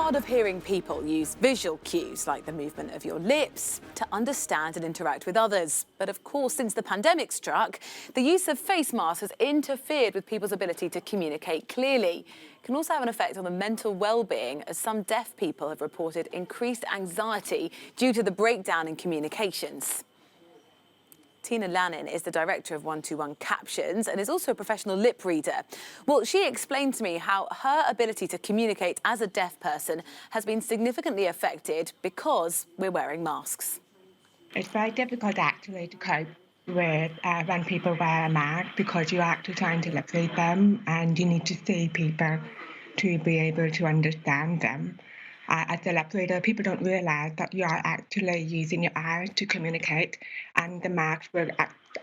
hard of hearing people use visual cues like the movement of your lips to understand and interact with others. But of course, since the pandemic struck, the use of face masks has interfered with people's ability to communicate clearly. It can also have an effect on the mental well-being, as some deaf people have reported increased anxiety due to the breakdown in communications. Tina Lannin is the director of 121 Captions and is also a professional lip reader. Well, she explained to me how her ability to communicate as a deaf person has been significantly affected because we're wearing masks. It's very difficult actually to cope with when people wear a mask because you're actually trying to lip read them and you need to see people to be able to understand them. As a lip reader, people don't realise that you are actually using your eyes to communicate, and the mask will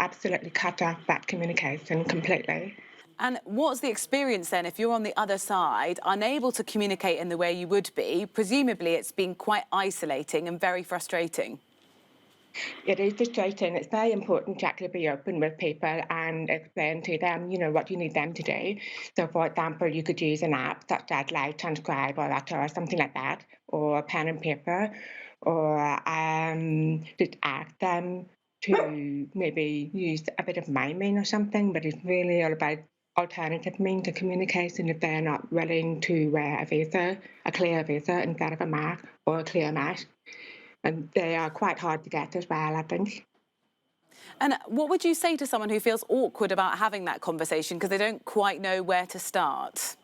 absolutely cut off that communication completely. And what's the experience then if you're on the other side, unable to communicate in the way you would be? Presumably it's been quite isolating and very frustrating. It is frustrating. It's very important to actually be open with people and explain to them, what you need them to do. So, for example, you could use an app such as like Transcribe or Letter or something like that, or pen and paper, or just ask them to maybe use a bit of miming or something. But it's really all about alternative means of communication if they're not willing to wear a clear visor instead of a mask or a clear mask. And they are quite hard to get as well, I think. And what would you say to someone who feels awkward about having that conversation because they don't quite know where to start?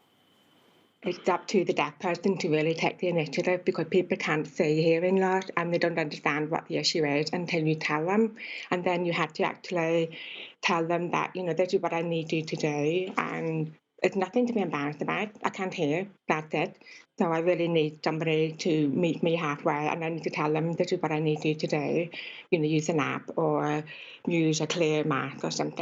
It's up to the deaf person to really take the initiative because people can't see hearing loss and they don't understand what the issue is until you tell them. And then you have to actually tell them that, this is what I need you to do. And it's nothing to be embarrassed about. I can't hear. That's it. So I really need somebody to meet me halfway and I need to tell them this is what I need you to do. Use an app or use a clear mask or something.